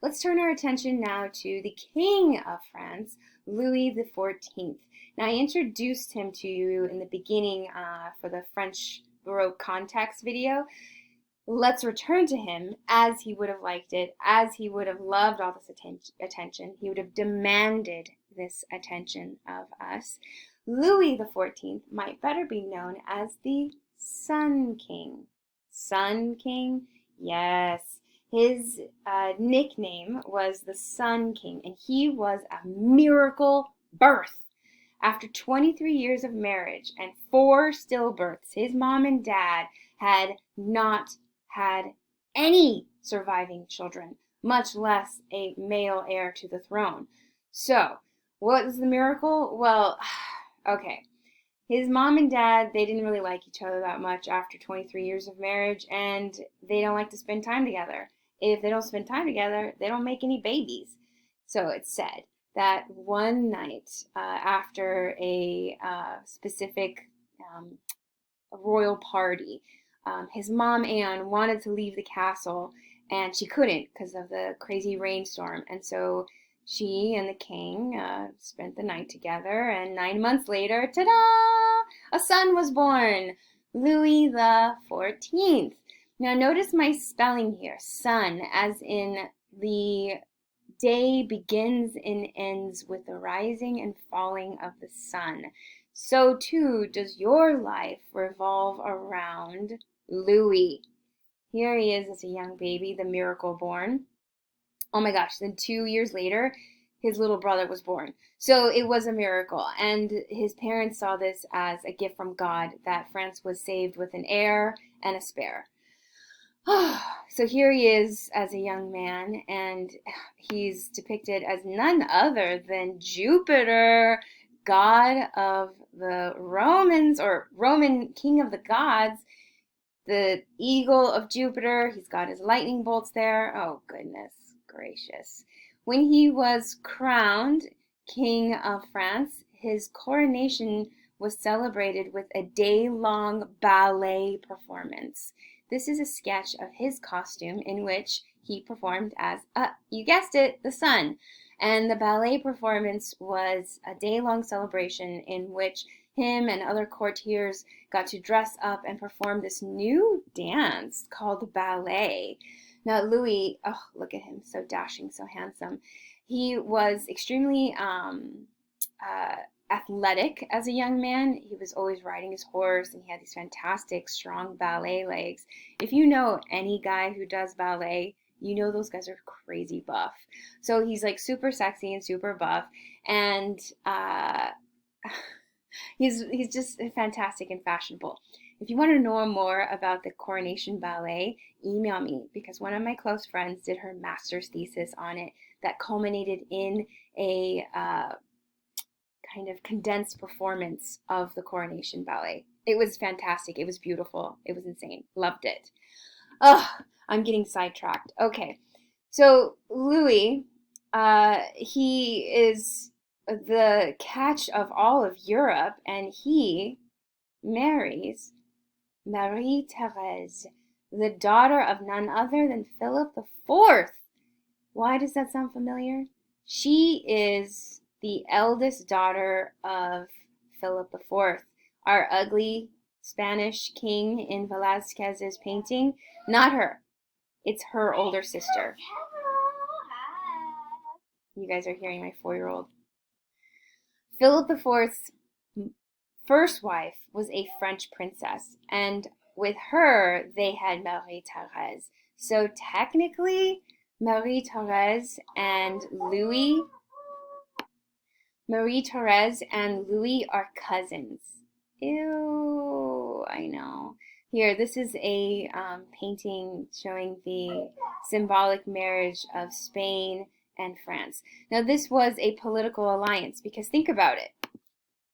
Let's turn our attention now to the King of France, Louis XIV. Now, I introduced him to you in the beginning for the French Baroque context video. Let's return to him as he would have liked it, as he would have loved all this attention. He would have demanded this attention of us. Louis XIV might better be known as the Sun King. Sun King? Yes. His nickname was the Sun King, and he was a miracle birth. After 23 years of marriage and 4 stillbirths, his mom and dad had not had any surviving children, much less a male heir to the throne. So, what was the miracle? Well, okay. His mom and dad, they didn't really like each other that much after 23 years of marriage, and they don't like to spend time together. If they don't spend time together, they don't make any babies. So it's said that one night after a specific royal party, his mom Anne wanted to leave the castle and she couldn't because of the crazy rainstorm. And so she and the king spent the night together, and 9 months later, ta-da! A son was born, Louis the 14th. Now notice my spelling here, sun, as in the day begins and ends with the rising and falling of the sun. So too does your life revolve around Louis. Here he is as a young baby, the miracle born. Oh my gosh, then 2 years later, his little brother was born. So it was a miracle. And his parents saw this as a gift from God that France was saved with an heir and a spare. So here he is as a young man, and he's depicted as none other than Jupiter, god of the Romans, or Roman king of the gods, the eagle of Jupiter. He's got his lightning bolts there. Oh, goodness gracious. When he was crowned King of France, his coronation was celebrated with a day-long ballet performance. This is a sketch of his costume in which he performed as, you guessed it, the sun. And the ballet performance was a day-long celebration in which him and other courtiers got to dress up and perform this new dance called ballet. Now, Louis, oh, look at him, so dashing, so handsome. He was extremely athletic as a young man. He was always riding his horse, and he had these fantastic, strong ballet legs. If you know any guy who does ballet, you know those guys are crazy buff. So he's like super sexy and super buff, and he's just fantastic and fashionable. If you want to know more about the Coronation Ballet, email me because one of my close friends did her master's thesis on it that culminated in a kind of condensed performance of the Coronation Ballet. It was fantastic. It was beautiful. It was insane. Loved it. Ugh, I'm getting sidetracked. Okay, so Louis, he is the catch of all of Europe, and he marries Marie Therese, the daughter of none other than Philip the Fourth. Why does that sound familiar? She is the eldest daughter of Philip the Fourth, our ugly Spanish king in Velázquez's painting. Not her. It's her older sister. You guys are hearing my 4-year-old. Philip the Fourth's first wife was a French princess, and with her they had Marie Therese. So technically, Marie Therese and Louis are cousins. Ew, I know. Here, this is a painting showing the symbolic marriage of Spain and France. Now, this was a political alliance because think about it.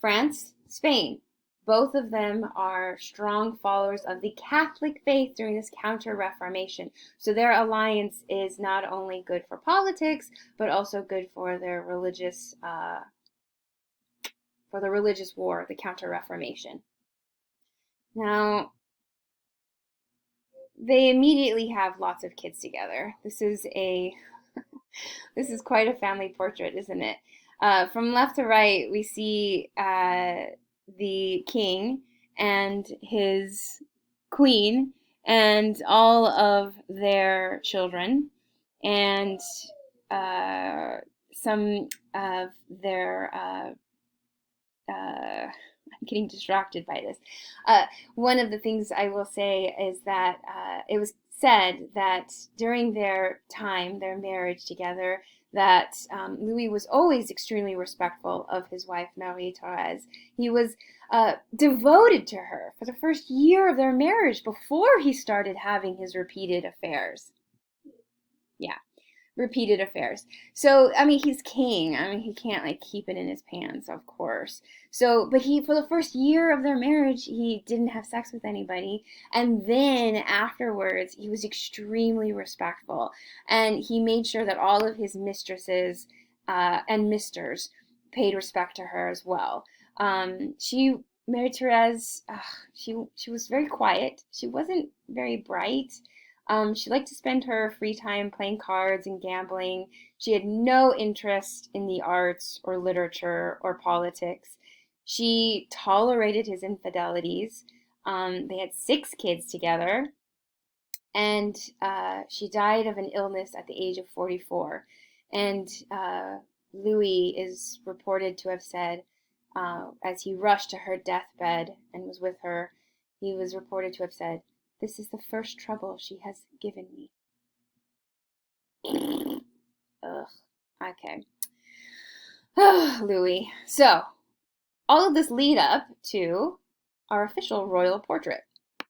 France, Spain, both of them are strong followers of the Catholic faith during this Counter-Reformation. So their alliance is not only good for politics, but also good for their religious war, the Counter-Reformation. Now, they immediately have lots of kids together. This is a This is quite a family portrait, isn't it? From left to right, we see the king and his queen and all of their children and uh, some of their I'm getting distracted by this. One of the things I will say is that it was said that during their time, their marriage together, that Louis was always extremely respectful of his wife, Marie Therese. He was devoted to her for the first year of their marriage before he started having his repeated affairs. Yeah, repeated affairs. So, I mean, he's king. I mean, he can't like keep it in his pants, of course. So, but he, for the first year of their marriage, he didn't have sex with anybody. And then afterwards, he was extremely respectful. And he made sure that all of his mistresses and misters paid respect to her as well. Mary Therese, she was very quiet. She wasn't very bright. She liked to spend her free time playing cards and gambling. She had no interest in the arts or literature or politics. She tolerated his infidelities. They had 6 kids together, and she died of an illness at the age of 44. And Louis is reported to have said, as he rushed to her deathbed and was with her, he was reported to have said, "This is the first trouble she has given me." Ugh. Okay. Louis. So, all of this lead up to our official royal portrait.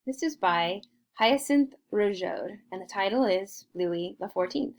This is by Hyacinthe Rojaud, and the title is Louis XIV.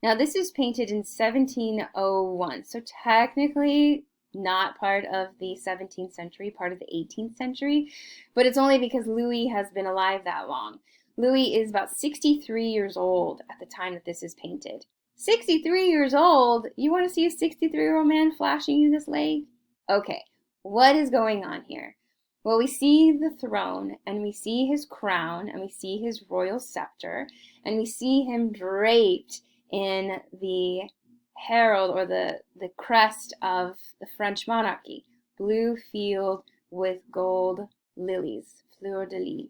Now, this is painted in 1701, so technically not part of the 17th century, part of the 18th century, but it's only because Louis has been alive that long. Louis is about 63 years old at the time that this is painted. 63 years old? You want to see a 63-year-old man flashing you this leg? Okay, what is going on here? Well, we see the throne, and we see his crown, and we see his royal scepter, and we see him draped in the herald or the crest of the French monarchy, blue field with gold lilies, fleur de lis,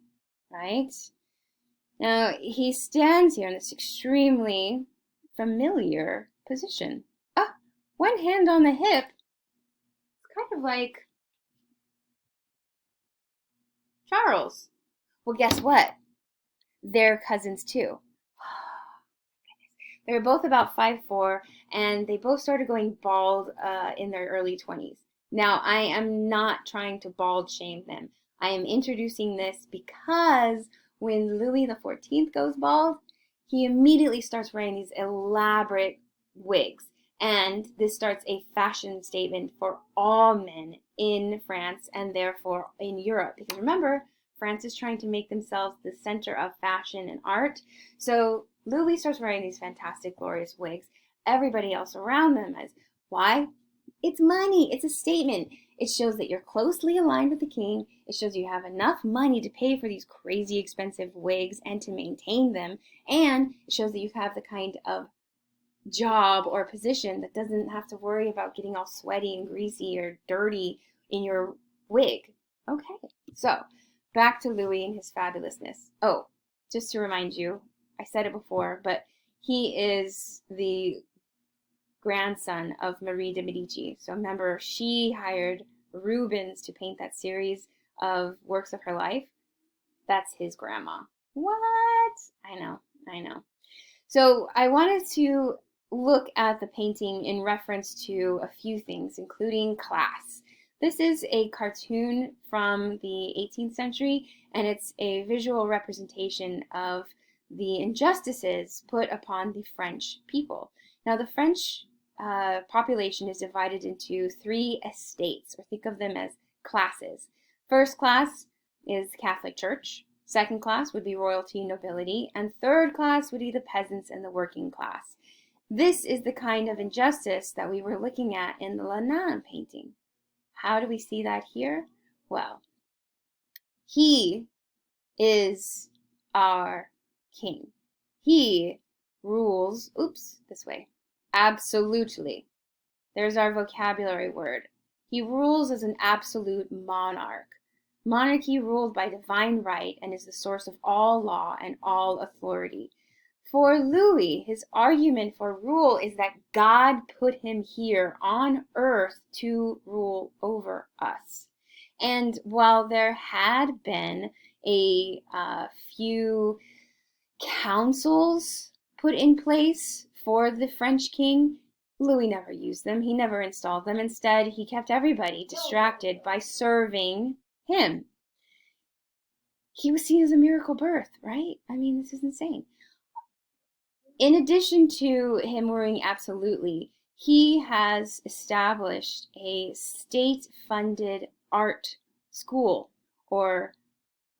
right? Now, he stands here in this extremely familiar position. Ah, one hand on the hip. It's kind of like Charles. Well, guess what? They're cousins too. They were both about 5'4", and they both started going bald in their early 20s. Now, I am not trying to bald shame them. I am introducing this because when Louis XIV goes bald, he immediately starts wearing these elaborate wigs. And this starts a fashion statement for all men in France and therefore in Europe. Because remember, France is trying to make themselves the center of fashion and art. So Louis starts wearing these fantastic, glorious wigs. Everybody else around them is. Why? It's money. It's a statement. It shows that you're closely aligned with the king. It shows you have enough money to pay for these crazy expensive wigs and to maintain them. And it shows that you have the kind of job or position that doesn't have to worry about getting all sweaty and greasy or dirty in your wig. Okay, so back to Louis and his fabulousness. Oh, just to remind you, I said it before, but he is the grandson of Marie de Medici. So remember, she hired Rubens to paint that series of works of her life. That's his grandma. What? I know. So I wanted to look at the painting in reference to a few things, including class. This is a cartoon from the 18th century, and it's a visual representation of the injustices put upon the French people. Now, the French population is divided into 3 estates, or think of them as classes. First class is Catholic Church. Second class would be royalty and nobility, and third class would be the peasants and the working class. This is the kind of injustice that we were looking at in the Lenain painting. How do we see that here? Well, he is our king. He rules, this way. Absolutely. There's our vocabulary word. He rules as an absolute monarch. Monarchy ruled by divine right and is the source of all law and all authority. For Louis, his argument for rule is that God put him here on earth to rule over us. And while there had been a few councils put in place for the French king, Louis never used them. He never installed them. Instead, he kept everybody distracted by serving him. He was seen as a miracle birth, right? I mean, this is insane. In addition to him ruling absolutely, he has established a state-funded art school or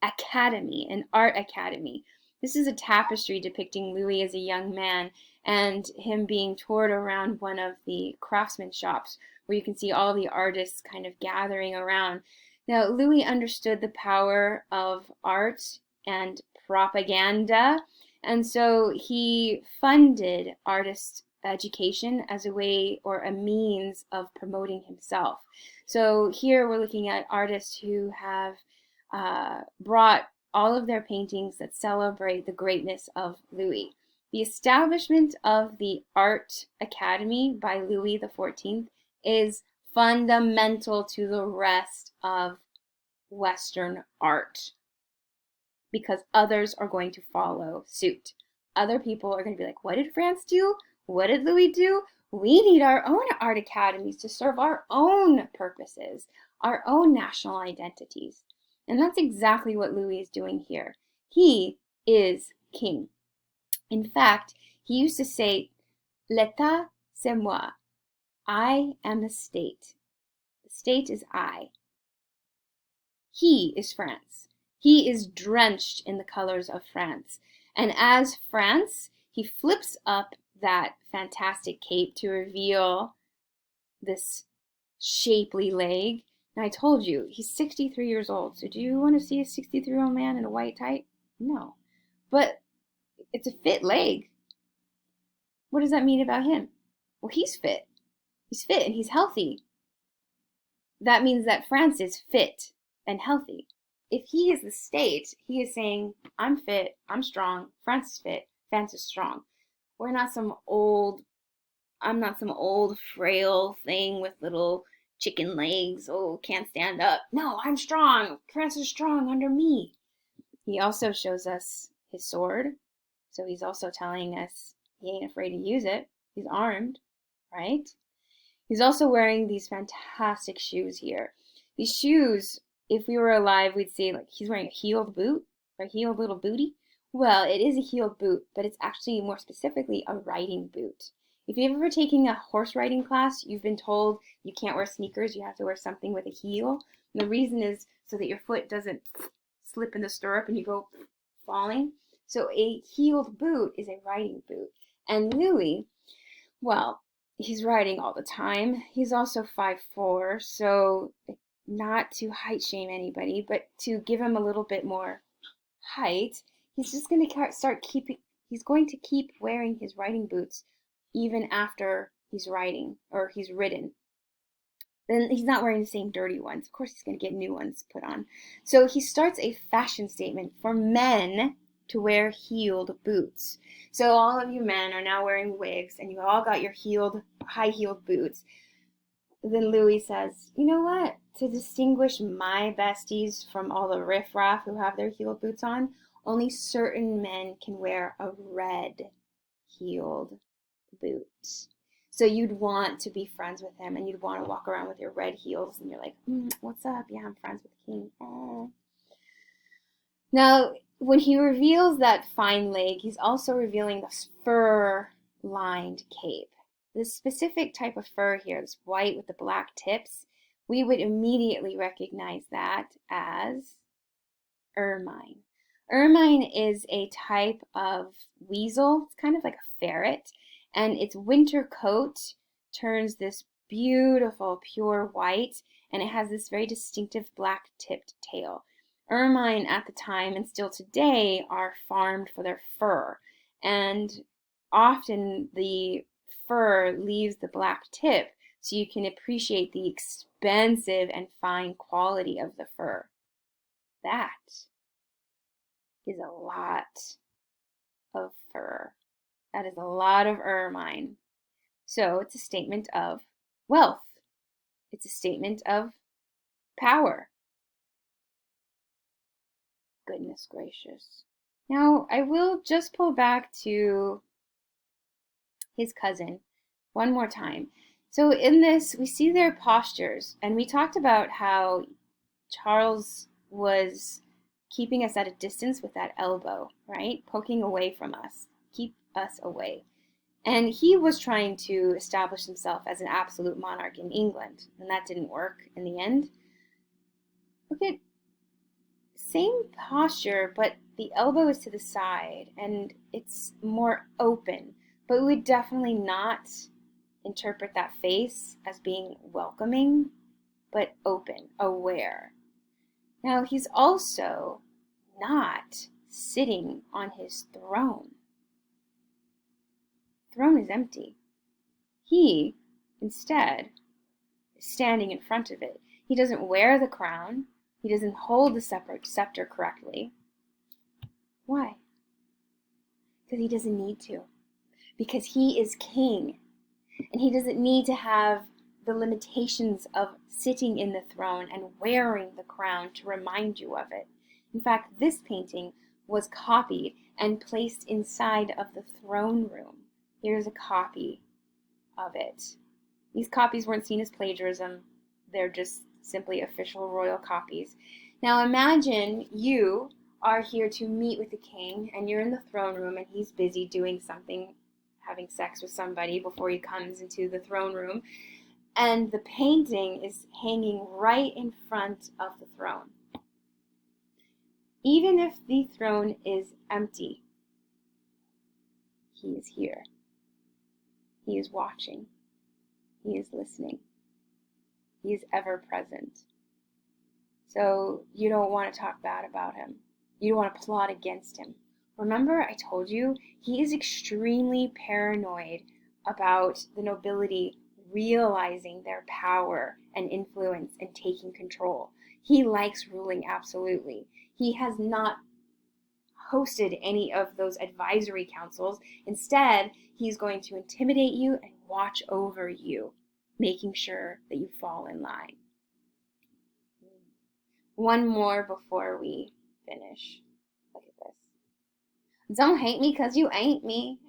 academy, an art academy. This is a tapestry depicting Louis as a young man and him being toured around one of the craftsman shops where you can see all the artists kind of gathering around. Now, Louis understood the power of art and propaganda, and so he funded artist education as a way or a means of promoting himself. So here we're looking at artists who have brought all of their paintings that celebrate the greatness of Louis. The establishment of the Art Academy by Louis XIV is fundamental to the rest of Western art because others are going to follow suit. Other people are going to be like, what did France do? What did Louis do? We need our own art academies to serve our own purposes, our own national identities. And that's exactly what Louis is doing here. He is king. In fact, he used to say, L'État, c'est moi. I am the state. The state is I. He is France. He is drenched in the colors of France. And as France, he flips up that fantastic cape to reveal this shapely leg. And I told you, he's 63 years old. So do you want to see a 63-year-old man in a white tight? No. But it's a fit leg. What does that mean about him? Well, he's fit. He's fit and he's healthy. That means that France is fit and healthy. If he is the state, he is saying, I'm fit, I'm strong, France is fit, France is strong. I'm not some old frail thing with little chicken legs, oh, can't stand up. No, I'm strong. France is strong under me. He also shows us his sword. So he's also telling us he ain't afraid to use it. He's armed, right? He's also wearing these fantastic shoes here. These shoes, if we were alive, we'd say like he's wearing a heeled boot, or a heeled little booty. Well, it is a heeled boot, but it's actually more specifically a riding boot. If you've ever taken a horse riding class, you've been told you can't wear sneakers, you have to wear something with a heel. And the reason is so that your foot doesn't slip in the stirrup and you go falling. So a heeled boot is a riding boot. And Louis, well, he's riding all the time. He's also 5'4", so not to height shame anybody, but to give him a little bit more height, he's just going to he's going to keep wearing his riding boots even after he's riding or he's ridden. Then he's not wearing the same dirty ones. Of course, he's going to get new ones put on. So he starts a fashion statement for men to wear heeled boots. So all of you men are now wearing wigs and you all got your high-heeled boots. Then Louis says, you know what? To distinguish my besties from all the riffraff who have their heeled boots on, only certain men can wear a red heeled boot. So you'd want to be friends with him and you'd want to walk around with your red heels and you're like, what's up? Yeah, I'm friends with the king. Oh. Now, when he reveals that fine leg, he's also revealing this fur-lined cape. This specific type of fur here, this white with the black tips, we would immediately recognize that as ermine. Ermine is a type of weasel. It's kind of like a ferret, and its winter coat turns this beautiful pure white, and it has this very distinctive black-tipped tail. Ermine at the time and still today are farmed for their fur, and often the fur leaves the black tip so you can appreciate the expensive and fine quality of the fur. That is a lot of fur. That is a lot of ermine. So it's a statement of wealth. It's a statement of power. Goodness gracious. Now, I will just pull back to his cousin one more time. So in this, we see their postures, and we talked about how Charles was keeping us at a distance with that elbow, right? Poking away from us, keep us away. And he was trying to establish himself as an absolute monarch in England, and that didn't work in the end. Look at same posture, but the elbow is to the side and it's more open. But we would definitely not interpret that face as being welcoming, but open, aware. Now, he's also not sitting on his throne. The throne is empty. He, instead, is standing in front of it. He doesn't wear the crown. He doesn't hold the scepter correctly. Why? Because he doesn't need to. Because he is king. And he doesn't need to have the limitations of sitting in the throne and wearing the crown to remind you of it. In fact, this painting was copied and placed inside of the throne room. Here's a copy of it. These copies weren't seen as plagiarism. They're just simply official royal copies. Now imagine you are here to meet with the king and you're in the throne room and he's busy doing something, having sex with somebody before he comes into the throne room, and the painting is hanging right in front of the throne. Even if the throne is empty, he is here. He is watching. He is listening. He is ever present. So you don't want to talk bad about him. You don't want to plot against him. Remember, I told you, he is extremely paranoid about the nobility realizing their power and influence and taking control. He likes ruling absolutely. He has not hosted any of those advisory councils. Instead, he's going to intimidate you and watch over you, making sure that you fall in line. One more before we finish. Look at this. Don't hate me 'cause you ain't me.